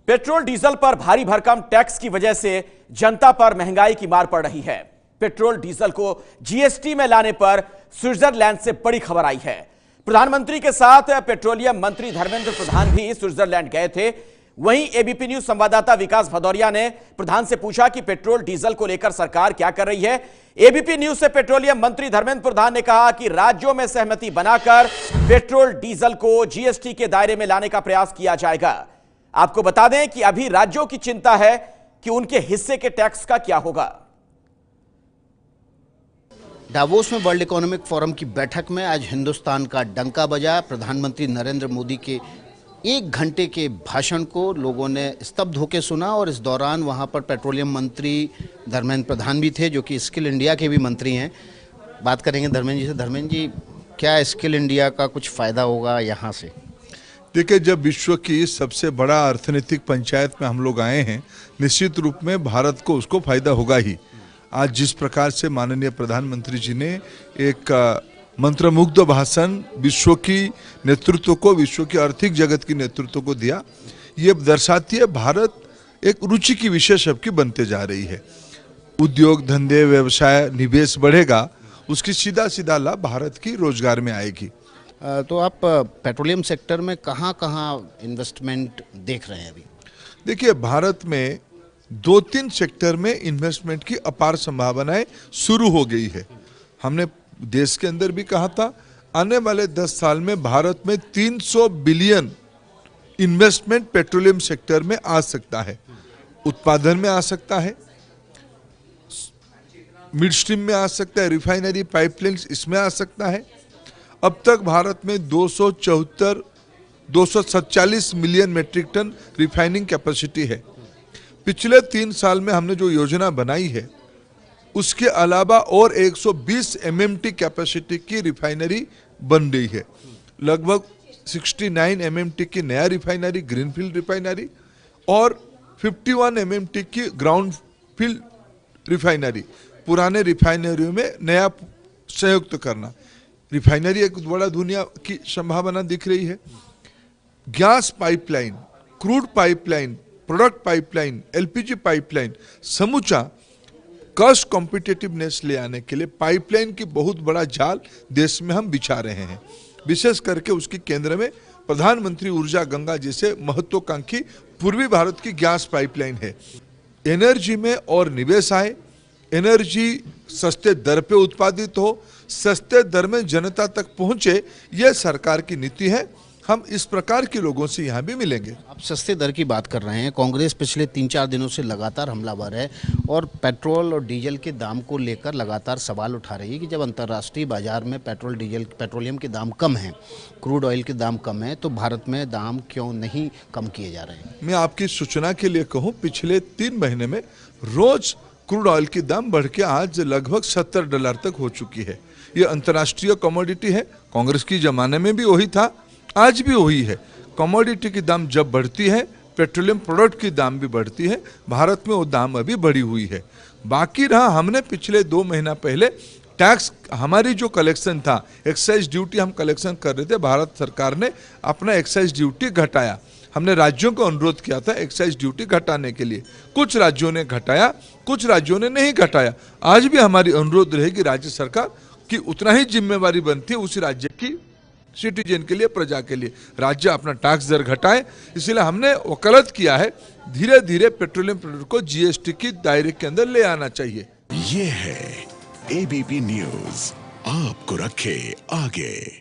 Petrol diesel पर भारी भरकम टैक्स की वजह से जनता पर महंगाई की मार पड़ रही है। पेट्रोल डीजल को जीएसटी में लाने पर स्विट्जरलैंड से बड़ी खबर आई है। प्रधानमंत्री के साथ पेट्रोलियम मंत्री धर्मेंद्र प्रधान भी स्विट्जरलैंड गए थे। वहीं एबीपी न्यूज संवाददाता विकास भदौरिया ने प्रधान से पूछा कि पेट्रोल डीजल को लेकर सरकार क्या कर रही है। एबीपी न्यूज से पेट्रोलियम मंत्री धर्मेंद्र प्रधान ने कहा कि राज्यों में सहमति बनाकर पेट्रोल डीजल को जीएसटी के दायरे में लाने का प्रयास किया जाएगा। आपको बता दें कि अभी राज्यों की चिंता है कि उनके हिस्से के टैक्स का क्या होगा। डावोस में वर्ल्ड इकोनॉमिक फोरम की बैठक में आज हिंदुस्तान का डंका बजा। प्रधानमंत्री नरेंद्र मोदी के 1 घंटे के भाषण को लोगों ने स्तब्ध होकर सुना और इस दौरान वहां पर पेट्रोलियम मंत्री धर्मेंद्र प्रधान भी थे, जो कि स्किल इंडिया के भी मंत्री हैं। बात करेंगे धर्मेंद्र जी से। धर्मेंद्र जी, क्या स्किल इंडिया का कुछ फायदा होगा यहाँ से? देखिए, जब विश्व की सबसे बड़ा अर्थनीतिक पंचायत में हम लोग आए हैं, निश्चित रूप में भारत को उसको फायदा होगा ही। आज जिस प्रकार से माननीय प्रधानमंत्री जी ने एक मंत्रमुग्ध भाषण विश्व की नेतृत्व को, विश्व की आर्थिक जगत की नेतृत्व को दिया, ये दर्शाती है भारत एक रुचि की विषय सबकी बनते जा रही है। उद्योग धंधे, व्यवसाय, निवेश बढ़ेगा, उसकी सीधा सीधा लाभ भारत की रोजगार में आएगी। तो आप पेट्रोलियम सेक्टर में कहाँ इन्वेस्टमेंट देख रहे हैं अभी? देखिए, भारत में 2-3 सेक्टर में इन्वेस्टमेंट की अपार संभावनाएं शुरू हो गई है। हमने देश के अंदर भी कहा था, आने वाले 10 साल में भारत में 300 बिलियन इन्वेस्टमेंट पेट्रोलियम सेक्टर में आ सकता है। उत्पादन में आ सकता है, मिड स्ट्रीम में आ सकता है, रिफाइनरी, पाइपलाइंस, इसमें आ सकता है। अब तक भारत में 247 million metric ton refining capacity है। पिछले 3 साल में हमने जो योजना बनाई है, उसके अलावा और 120 MMT कैपेसिटी की रिफाइनरी बन रही है। लगभग 69 MMT की नया रिफाइनरी, ग्रीनफील्ड रिफाइनरी, और 51 MMT की ग्राउंडफील्ड रिफाइनरी, पुराने रिफाइनरियों में नया संयुक्त करना। रिफाइनरी एक बड़ा दुनिया की संभावना दिख रही है। Gas pipeline, crude pipeline, product pipeline, LPG pipeline, समूचा कॉस्ट कॉम्पिटिटिवनेस ले आने के लिए पाइपलाइन की बहुत बड़ा जाल देश में हम बिछा रहे हैं। विशेष करके उसकी केंद्र में प्रधानमंत्री ऊर्जा गंगा जैसे महत्वाकांक्षी पूर्वी भारत की गैस पाइपलाइन है। एनर्जी में और निवेश आए, एनर्जी सस्ते दर पे उत्पादित हो, सस्ते दर में जनता तक पहुंचे, यह सरकार की नीति है। हम इस प्रकार के लोगों से यहाँ भी मिलेंगे। आप सस्ते दर की बात कर रहे हैं। कांग्रेस पिछले 3-4 दिनों से लगातार हमलावर है और पेट्रोल और डीजल के दाम को लेकर लगातार सवाल उठा रही है कि जब अंतर्राष्ट्रीय बाजार में पेट्रोलियम के दाम कम हैं, क्रूड ऑयल के दाम कम हैं, तो भारत में दाम क्यों नहीं कम किए जा रहे हैं? मैं आपकी सूचना के लिए कहूँ, पिछले 3 महीने में रोज क्रूड ऑयल की दाम बढ़ के आज लगभग $70 तक हो चुकी है। ये अंतर्राष्ट्रीय कमोडिटी है। कांग्रेस की जमाने में भी वही था, आज भी वही है। कमोडिटी की दाम जब बढ़ती है, पेट्रोलियम प्रोडक्ट की दाम भी बढ़ती है। भारत में वो दाम अभी बढ़ी हुई है। बाकी रहा, हमने पिछले 2 महीना पहले टैक्स, हमारी जो कलेक्शन था, एक्साइज ड्यूटी हम कलेक्शन कर रहे थे, भारत सरकार ने अपना एक्साइज ड्यूटी घटाया। हमने राज्यों को अनुरोध किया था एक्साइज ड्यूटी घटाने के लिए। कुछ राज्यों ने घटाया, कुछ राज्यों ने नहीं घटाया। आज भी हमारी अनुरोध रहेगी राज्य सरकार की उतना ही जिम्मेवारी बनती है उसी राज्य की सिटीजन के लिए, प्रजा के लिए। राज्य अपना टैक्स दर घटाए, इसलिए हमने वकालत किया है धीरे धीरे पेट्रोलियम प्रोडक्ट को जीएसटी की दायरे के अंदर ले आना चाहिए। ये है एबीपी न्यूज, आपको रखे आगे।